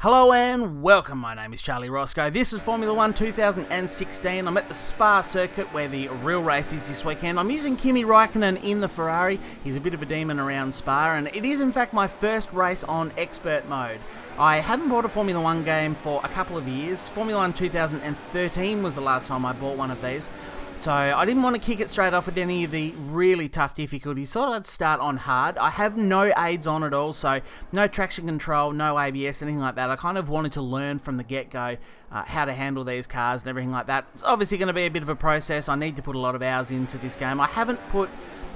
Hello and welcome, my name is Charlie Roscoe. This is Formula 1 2016. I'm at the Spa circuit where the real race is this weekend. I'm using Kimi Räikkönen in the Ferrari. He's a bit of a demon around Spa, and it is in fact my first race on expert mode. I haven't bought a Formula 1 game for a couple of years. Formula 1 2013 was the last time I bought one of these. So I didn't want to kick it straight off with any of the really tough difficulties. Thought I'd start on hard. I have no aids on at all, so no traction control, no ABS, anything like that. I kind of wanted to learn from the get-go how to handle these cars and everything like that. It's obviously going to be a bit of a process. I need to put a lot of hours into this game. I haven't put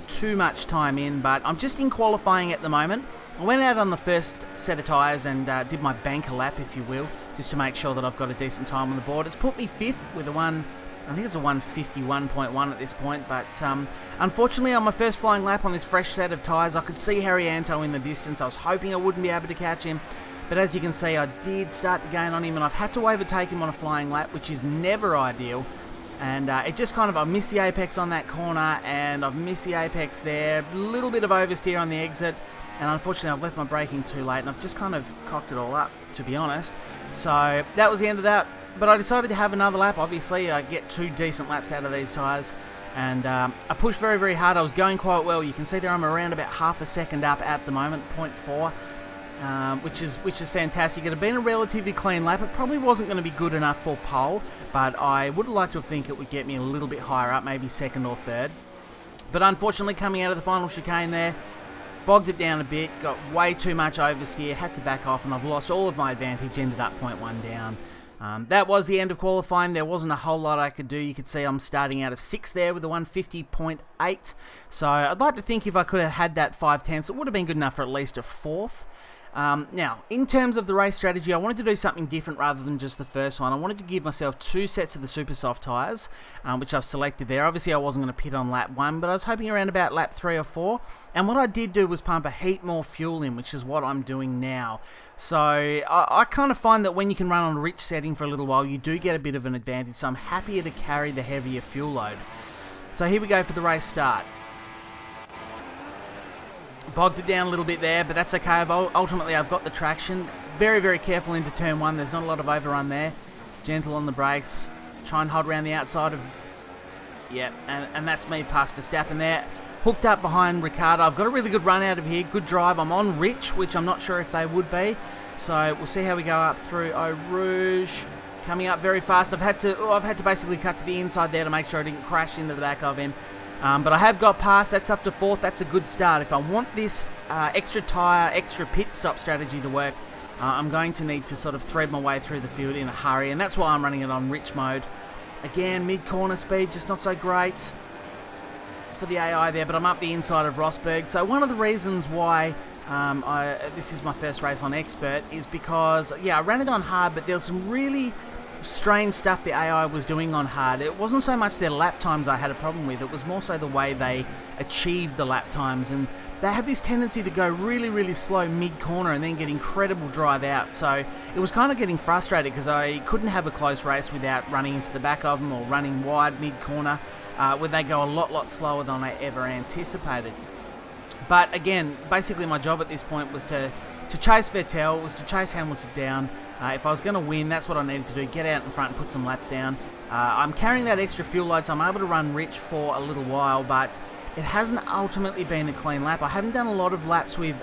too much time in, but I'm just in qualifying at the moment. I went out on the first set of tyres and did my banker lap, if you will, just to make sure that I've got a decent time on the board. It's put me fifth with I think it's a 151.1 at this point, but unfortunately on my first flying lap on this fresh set of tyres, I could see Haryanto in the distance. I was hoping I wouldn't be able to catch him, but as you can see, I did start to gain on him, and I've had to overtake him on a flying lap, which is never ideal. And it just kind of, I missed the apex on that corner, and I've missed the apex there, a little bit of oversteer on the exit, and unfortunately I've left my braking too late, and I've just kind of cocked it all up, to be honest. So that was the end of that. But I decided to have another lap. Obviously, I get 2 decent laps out of these tyres. And I pushed very, very hard. I was going quite well. You can see there I'm around about half a second up at the moment, 0.4, which is fantastic. It had been a relatively clean lap. It probably wasn't going to be good enough for pole, but I would have liked to think it would get me a little bit higher up, maybe second or third. But unfortunately, coming out of the final chicane there, bogged it down a bit, got way too much oversteer, had to back off, and I've lost all of my advantage, ended up 0.1 down. That was the end of qualifying. There wasn't a whole lot I could do. You could see I'm starting out of 6th there with a 150.8. So I'd like to think if I could have had that 5/10, it would have been good enough for at least a 4th. Now, in terms of the race strategy, I wanted to do something different rather than just the first one. I wanted to give myself 2 sets of the super soft tyres, which I've selected there. Obviously, I wasn't going to pit on lap 1, but I was hoping around about lap 3 or 4. And what I did do was pump a heap more fuel in, which is what I'm doing now. So I kind of find that when you can run on a rich setting for a little while, you do get a bit of an advantage. So I'm happier to carry the heavier fuel load. So here we go for the race start. Bogged it down a little bit there, but that's okay. Ultimately, I've got the traction. Very, very careful into turn 1. There's not a lot of overrun there. Gentle on the brakes. Try and hold around the outside of... Yeah, and that's me past Verstappen there. Hooked up behind Ricciardo. I've got a really good run out of here. Good drive. I'm on Rich, which I'm not sure if they would be. So we'll see how we go up through Eau Rouge. Coming up very fast. I've had to basically cut to the inside there to make sure I didn't crash into the back of him. But I have got past. That's up to 4th. That's a good start. If I want this extra tyre, extra pit stop strategy to work, I'm going to need to sort of thread my way through the field in a hurry, and that's why I'm running it on rich mode. Again, mid-corner speed, just not so great for the AI there, but I'm up the inside of Rosberg. So one of the reasons why this is my first race on expert is because, yeah, I ran it on hard, but there was some really strange stuff the AI was doing on hard. It wasn't so much their lap times I had a problem with, it was more so the way they achieved the lap times, and they have this tendency to go really, really slow mid-corner and then get incredible drive out. So it was kind of getting frustrated because I couldn't have a close race without running into the back of them or running wide mid-corner, where they go a lot slower than I ever anticipated. But again, basically my job at this point was to chase Vettel, was to chase Hamilton down. If I was going to win, that's what I needed to do, get out in front and put some laps down. I'm carrying that extra fuel load, so I'm able to run rich for a little while, but it hasn't ultimately been a clean lap. I haven't done a lot of laps with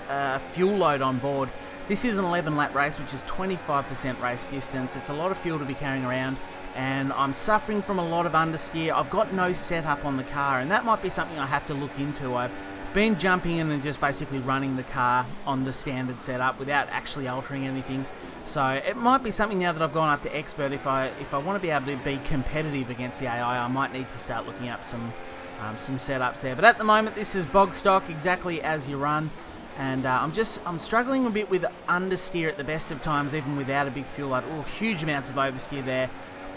fuel load on board. This is an 11-lap race, which is 25% race distance. It's a lot of fuel to be carrying around, and I'm suffering from a lot of understeer. I've got no setup on the car, and that might be something I have to look into. I've been jumping in and just basically running the car on the standard setup without actually altering anything. So it might be something now that I've gone up to expert. If I want to be able to be competitive against the AI, I might need to start looking up some setups there. But at the moment, this is bog stock, exactly as you run. And I'm struggling a bit with understeer at the best of times, even without a big fuel load. Oh, huge amounts of oversteer there.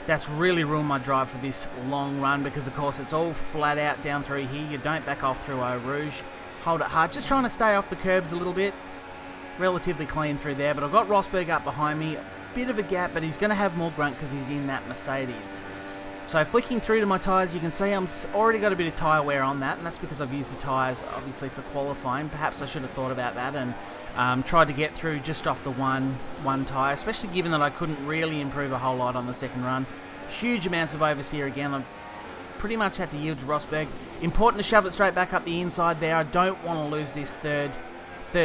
That's really ruined my drive for this long run because, of course, it's all flat out down through here. You don't back off through Eau Rouge. Hold it hard. Just trying to stay off the curbs a little bit. Relatively clean through there, but I've got Rosberg up behind me. Bit of a gap, but he's going to have more grunt because he's in that Mercedes. So flicking through to my tyres, you can see I'm already got a bit of tyre wear on that, and that's because I've used the tyres obviously for qualifying. Perhaps I should have thought about that and tried to get through just off the one tyre, especially given that I couldn't really improve a whole lot on the second run. Huge amounts of oversteer again. I pretty much had to yield to Rosberg. Important to shove it straight back up the inside there. I don't want to lose this third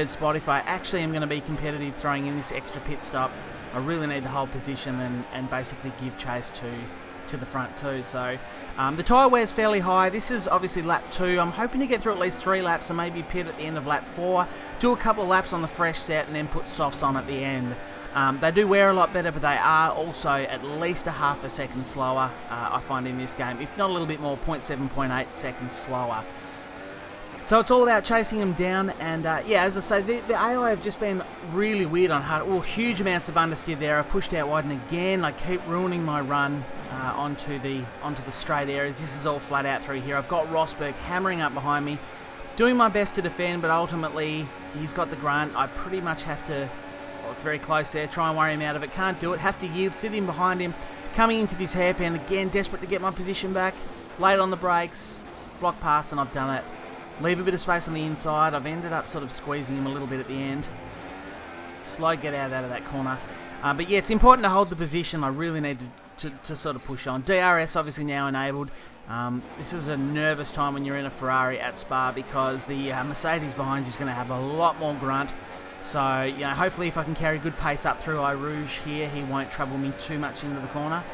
spot if I actually am going to be competitive throwing in this extra pit stop. I really need to hold position and basically give chase to the front too. So the tyre wear is fairly high. This is obviously lap 2. I'm hoping to get through at least 3 laps and maybe pit at the end of lap 4. Do a couple of laps on the fresh set and then put softs on at the end. They do wear a lot better, but they are also at least a half a second slower, I find, in this game. If not a little bit more, 0.7, 0.8 seconds slower. So it's all about chasing them down, and yeah, as I say, the AI have just been really weird on hard. Oh, huge amounts of understeer there. I've pushed out wide, and again, I keep ruining my run onto the straight areas. This is all flat out through here. I've got Rosberg hammering up behind me, doing my best to defend, but ultimately he's got the grunt. I pretty much have to. Well, it's very close there. Try and worry him out of it. Can't do it. Have to yield. Sit in behind him. Coming into this hairpin again. Desperate to get my position back. Late on the brakes. Block pass, and I've done it. Leave a bit of space on the inside. I've ended up sort of squeezing him a little bit at the end. Slow get out of that corner. But yeah, it's important to hold the position. I really need to sort of push on. DRS obviously now enabled. This is a nervous time when you're in a Ferrari at Spa because the Mercedes behind you is going to have a lot more grunt. So, you know, hopefully if I can carry good pace up through Eau Rouge here, he won't trouble me too much into the corner.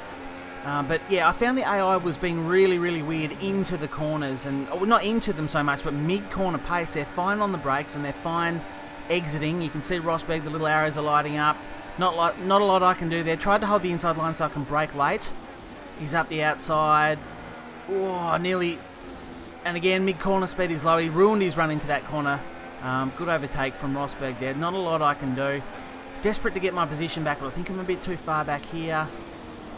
But yeah, I found the AI was being really, really weird into the corners, and well, not into them so much, but mid-corner pace. They're fine on the brakes and they're fine exiting. You can see Rosberg, the little arrows are lighting up. Not a lot I can do there. Tried to hold the inside line so I can brake late. He's up the outside. Oh, nearly. And again, mid-corner speed is low. He ruined his run into that corner. Good overtake from Rosberg there. Not a lot I can do. Desperate to get my position back, but I think I'm a bit too far back here.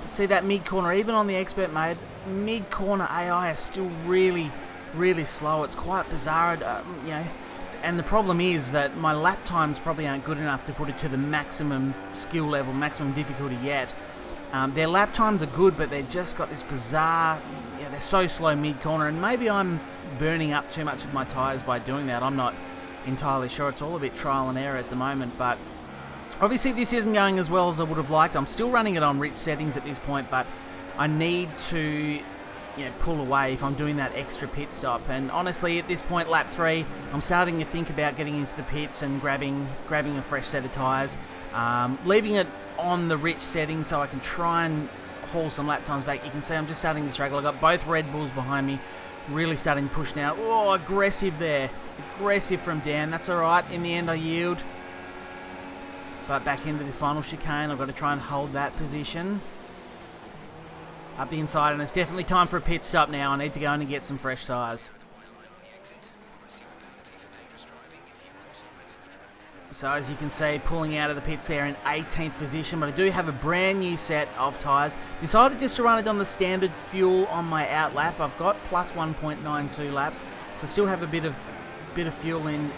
See that mid-corner, even on the expert mode, mid-corner AI is still really, really slow. It's quite bizarre, you know. And the problem is that my lap times probably aren't good enough to put it to the maximum skill level, maximum difficulty yet. Their lap times are good, but they've just got this bizarre, yeah, they're so slow mid-corner, and maybe I'm burning up too much of my tyres by doing that. I'm not entirely sure. It's all a bit trial and error at the moment, but obviously this isn't going as well as I would have liked. I'm still running it on rich settings at this point, but I need to, you know, pull away if I'm doing that extra pit stop. And honestly, at this point, lap 3, I'm starting to think about getting into the pits and grabbing a fresh set of tyres, leaving it on the rich settings so I can try and haul some lap times back. You can see I'm just starting to struggle. I've got both Red Bulls behind me, really starting to push now. Oh, aggressive there. Aggressive from Dan. That's all right. In the end, I yield. But back into this final chicane, I've got to try and hold that position. Up the inside, and it's definitely time for a pit stop now. I need to go in and get some fresh tyres. So as you can see, pulling out of the pits there in 18th position, but I do have a brand new set of tyres. Decided just to run it on the standard fuel on my out lap. I've got plus 1.92 laps, so still have a bit of fuel in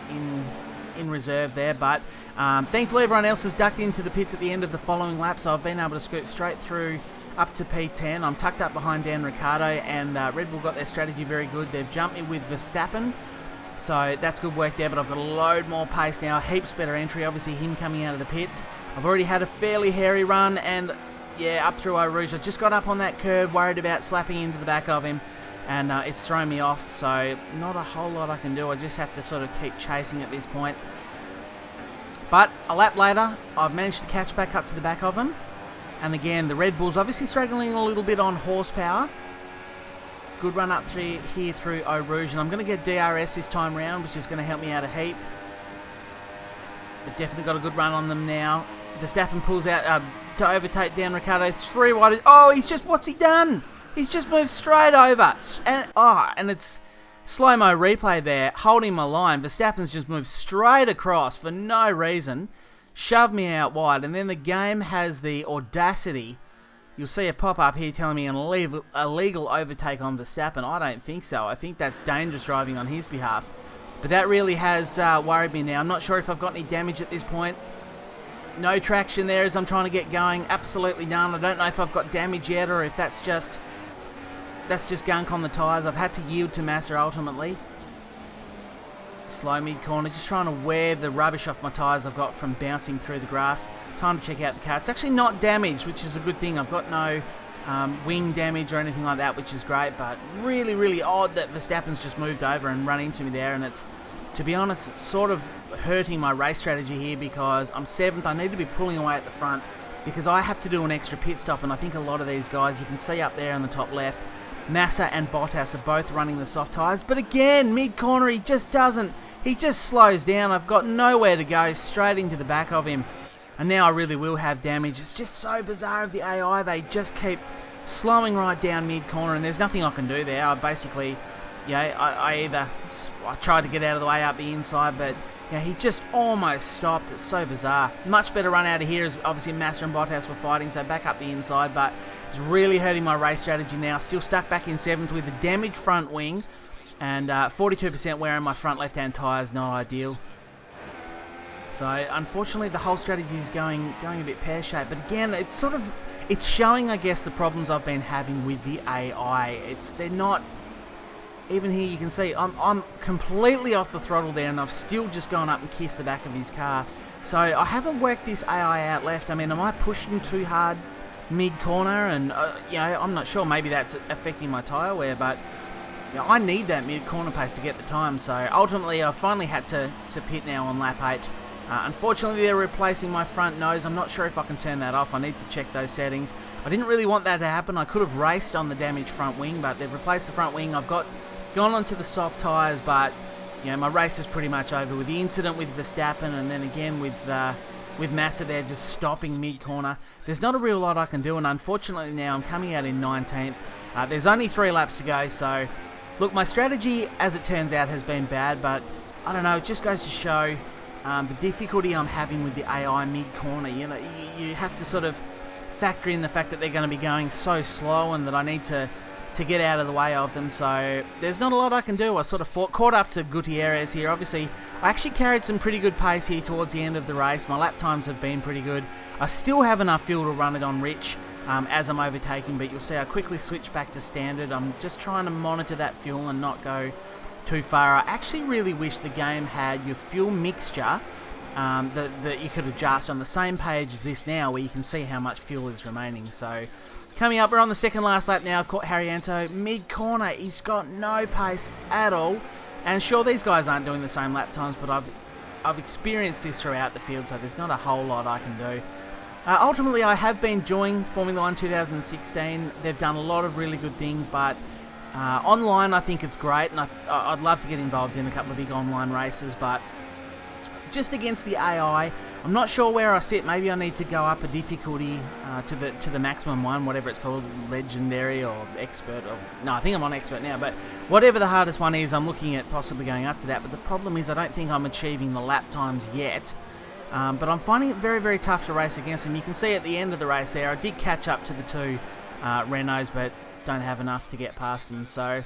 reserve there, but thankfully everyone else has ducked into the pits at the end of the following lap, so I've been able to scoot straight through up to P10. I'm tucked up behind Dan Ricciardo, and Red Bull got their strategy very good. They've jumped me with Verstappen, so that's good work there, but I've got a load more pace now, heaps better entry, obviously him coming out of the pits. I've already had a fairly hairy run, and yeah, up through Eau Rouge. I just got up on that curve, worried about slapping into the back of him, and it's thrown me off, so not a whole lot I can do. I just have to sort of keep chasing at this point. But a lap later, I've managed to catch back up to the back of him. And again, the Red Bull's obviously struggling a little bit on horsepower. Good run up here through Eau Rouge, and I'm going to get DRS this time round, which is going to help me out a heap. But definitely got a good run on them now. Verstappen pulls out to overtake Dan Ricciardo. 3 wide. Oh, what's he done? He's just moved straight over. And it's slow-mo replay there, holding my line. Verstappen's just moved straight across for no reason, shoved me out wide, and then the game has the audacity. You'll see a pop-up here telling me an illegal overtake on Verstappen. I don't think so. I think that's dangerous driving on his behalf. But that really has worried me now. I'm not sure if I've got any damage at this point. No traction there as I'm trying to get going. Absolutely none. I don't know if I've got damage yet or if that's just that's just gunk on the tyres. I've had to yield to Massa ultimately. Slow mid-corner, just trying to wear the rubbish off my tyres I've got from bouncing through the grass. Time to check out the car. It's actually not damaged, which is a good thing. I've got no wing damage or anything like that, which is great, but really, really odd that Verstappen's just moved over and run into me there, and it's, to be honest, it's sort of hurting my race strategy here because I'm 7th. I need to be pulling away at the front because I have to do an extra pit stop, and I think a lot of these guys, you can see up there on the top left, Massa and Bottas are both running the soft tyres, but again, mid-corner, he just slows down. I've got nowhere to go, straight into the back of him, and now I really will have damage. It's just so bizarre of the AI. They just keep slowing right down mid-corner, and there's nothing I can do there. I basically, I tried to get out of the way up the inside, but he just almost stopped. It's so bizarre. Much better run out of here as obviously Massa and Bottas were fighting, so back up the inside, but it's really hurting my race strategy now. Still stuck back in 7th with a damaged front wing, and 42% wear on my front left-hand tyre is not ideal. So unfortunately the whole strategy is going a bit pear-shaped, but again, it's showing, I guess, the problems I've been having with the AI. They're not, even here you can see I'm completely off the throttle there, and I've still just gone up and kissed the back of his car. So I haven't worked this AI out left. I mean, am I pushing too hard mid-corner? And I'm not sure, maybe that's affecting my tyre wear, but I need that mid-corner pace to get the time. So ultimately I finally had to pit now on lap 8. Unfortunately, they're replacing my front nose. I'm not sure if I can turn that off. I need to check those settings. I didn't really want that to happen. I could have raced on the damaged front wing, but they've replaced the front wing. I've gone onto the soft tyres, but my race is pretty much over with the incident with Verstappen, and then again with Massa there just stopping mid-corner. There's not a real lot I can do, and unfortunately now I'm coming out in 19th. There's only 3 laps to go, so look, my strategy, as it turns out, has been bad, but I don't know, it just goes to show the difficulty I'm having with the AI mid-corner. You have to sort of factor in the fact that they're going to be going so slow and that I need to get out of the way of them. So there's not a lot I can do. I sort of caught up to Gutierrez here. Obviously, I actually carried some pretty good pace here towards the end of the race. My lap times have been pretty good. I still have enough fuel to run it on rich as I'm overtaking, but you'll see I quickly switch back to standard. I'm just trying to monitor that fuel and not go too far. I actually really wish the game had your fuel mixture that you could adjust on the same page as this now, where you can see how much fuel is remaining. So coming up, we're on the second last lap now. I've caught Harriento mid-corner. He's got no pace at all, and sure, these guys aren't doing the same lap times, but I've experienced this throughout the field, so there's not a whole lot I can do. Ultimately, I have been enjoying Formula 1 2016. They've done a lot of really good things, but online I think it's great, and I'd love to get involved in a couple of big online races, but just against the AI, I'm not sure where I sit. Maybe I need to go up a difficulty to the maximum one, whatever it's called, legendary or expert. No, I think I'm on expert now, but whatever the hardest one is, I'm looking at possibly going up to that. But the problem is I don't think I'm achieving the lap times yet. But I'm finding it very, very tough to race against them. You can see at the end of the race there, I did catch up to the 2 Renaults, but don't have enough to get past them. So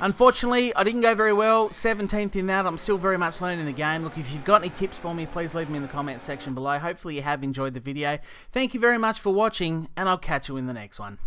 unfortunately, I didn't go very well. 17th in that. I'm still very much learning the game. Look, if you've got any tips for me, please leave them in the comments section below. Hopefully you have enjoyed the video. Thank you very much for watching, and I'll catch you in the next one.